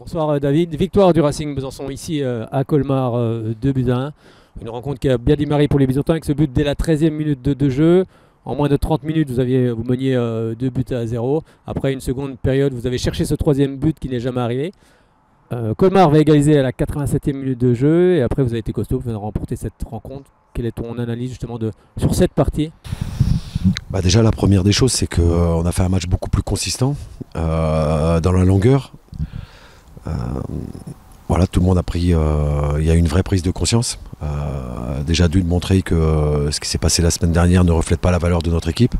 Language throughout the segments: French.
Bonsoir David, victoire du Racing Besançon ici à Colmar, 2 buts à 1. Une rencontre qui a bien démarré pour les Byzantins avec ce but dès la 13e minute de jeu. En moins de 30 minutes, vous meniez 2 buts à 0. Après une seconde période, vous avez cherché ce troisième but qui n'est jamais arrivé. Colmar va égaliser à la 87e minute de jeu et après vous avez été costaud, vous avez remporté cette rencontre. Quelle est ton analyse justement sur cette partie? Déjà la première des choses c'est qu'on a fait un match beaucoup plus consistant dans la longueur. Voilà, tout le monde a pris, il y a une vraie prise de conscience. Déjà de montrer que ce qui s'est passé la semaine dernière ne reflète pas la valeur de notre équipe.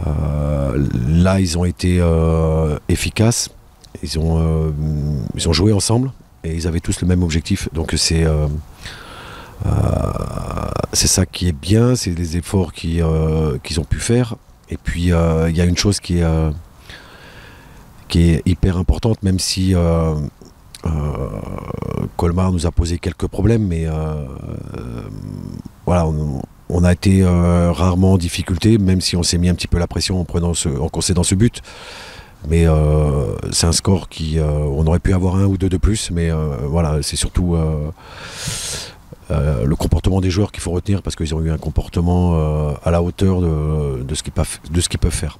Là ils ont été efficaces, ils ont joué ensemble et ils avaient tous le même objectif. Donc c'est ça qui est bien, c'est les efforts qu'ils ont pu faire. Et puis il y a une chose qui est hyper importante, même si Colmar nous a posé quelques problèmes, mais voilà, on a été rarement en difficulté, même si on s'est mis un petit peu la pression en concédant ce but. Mais c'est un score on aurait pu avoir un ou deux de plus, mais voilà, c'est surtout le comportement des joueurs qu'il faut retenir, parce qu'ils ont eu un comportement à la hauteur de ce qu'ils peuvent faire.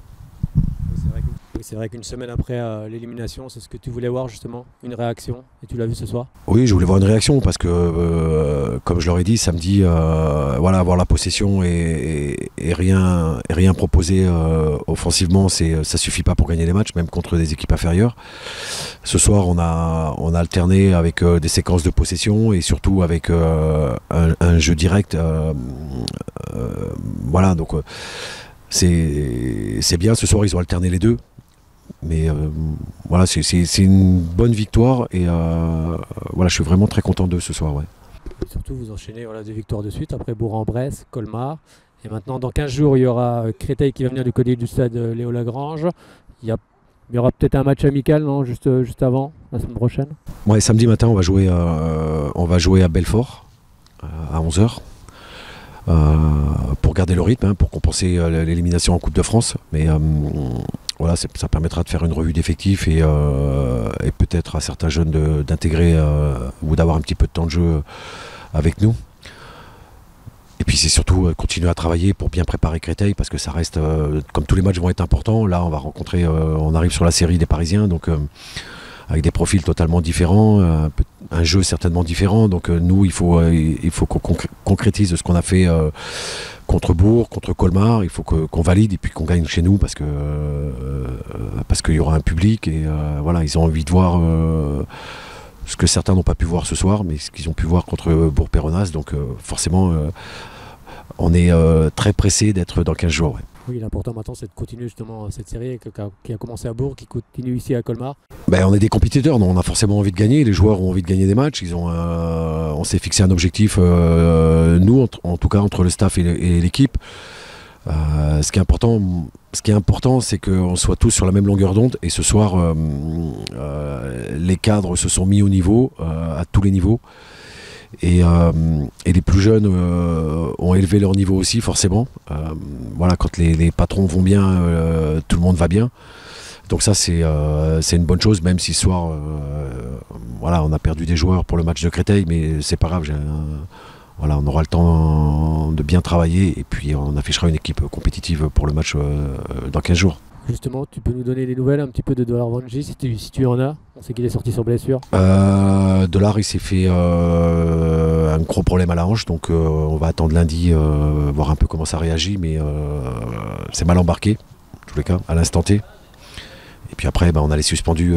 C'est vrai qu'une semaine après l'élimination, c'est ce que tu voulais voir justement, une réaction, et tu l'as vu ce soir? Oui, je voulais voir une réaction parce que, comme je leur ai dit samedi, voilà, avoir la possession et rien proposer offensivement, ça suffit pas pour gagner les matchs, même contre des équipes inférieures. Ce soir, on a alterné avec des séquences de possession et surtout avec un jeu direct. Voilà, donc c'est bien. Ce soir, ils ont alterné les deux. Mais voilà, c'est une bonne victoire et voilà, je suis vraiment très content de ce soir. Ouais. Et surtout, vous enchaînez deux victoires de suite, après Bourg-en-Bresse, Colmar. Et maintenant, dans 15 jours, il y aura Créteil qui va venir du côté du stade Léo Lagrange. Il y aura peut-être un match amical, non, juste avant, la semaine prochaine? Ouais, samedi matin, on va jouer à Belfort à 11h. Pour garder le rythme, pour compenser l'élimination en Coupe de France. Mais voilà, ça permettra de faire une revue d'effectifs et peut-être à certains jeunes d'intégrer ou d'avoir un petit peu de temps de jeu avec nous. Et puis c'est surtout continuer à travailler pour bien préparer Créteil, parce que ça reste, comme tous les matchs vont être importants, là on va rencontrer, on arrive sur la série des Parisiens, donc avec des profils totalement différents, un jeu certainement différent. Donc nous, il faut qu'on concrétise ce qu'on a fait contre Bourg, contre Colmar. Il faut qu'on valide et puis qu'on gagne chez nous, parce qu'il y aura un public et voilà, ils ont envie de voir ce que certains n'ont pas pu voir ce soir, mais ce qu'ils ont pu voir contre Bourg-Péronnas. Donc forcément, on est très pressé d'être dans 15 jours. Ouais. Oui, l'important maintenant, c'est de continuer justement cette série qui a commencé à Bourg, qui continue ici à Colmar. On est des compétiteurs, donc on a forcément envie de gagner. Les joueurs ont envie de gagner des matchs. On s'est fixé un objectif, nous, en tout cas entre le staff et l'équipe. Ce qui est important, c'est qu'on soit tous sur la même longueur d'onde. Et ce soir, les cadres se sont mis au niveau, à tous les niveaux. Et les plus jeunes ont élevé leur niveau aussi, forcément. Voilà, quand les patrons vont bien, tout le monde va bien. Donc ça, c'est une bonne chose, même si ce soir, voilà, on a perdu des joueurs pour le match de Créteil, mais c'est pas grave. Voilà, on aura le temps de bien travailler et puis on affichera une équipe compétitive pour le match dans 15 jours. Justement, tu peux nous donner des nouvelles un petit peu de Dolar-Vanji, si tu en as? On sait qu'il est sorti sur blessure. Dolar, il s'est fait un gros problème à la hanche, donc on va attendre lundi, voir un peu comment ça réagit, mais c'est mal embarqué, en tous les cas, à l'instant T. Et puis après, on a les suspendus,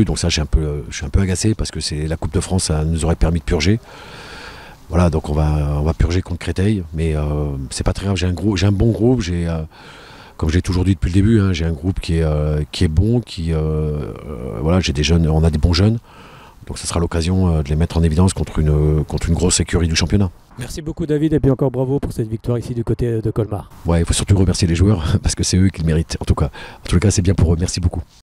donc ça, je suis un peu agacé, parce que c'est la Coupe de France, ça nous aurait permis de purger. Voilà, donc on va purger contre Créteil, mais c'est pas très grave. J'ai un bon groupe, comme j'ai toujours dit depuis le début, j'ai un groupe qui est bon, voilà, j'ai des jeunes, on a des bons jeunes, donc ça sera l'occasion de les mettre en évidence contre une grosse écurie du championnat. Merci beaucoup David, et puis encore bravo pour cette victoire ici du côté de Colmar. Ouais, il faut surtout remercier les joueurs parce que c'est eux qui le méritent. En tout cas, c'est bien pour eux. Merci beaucoup.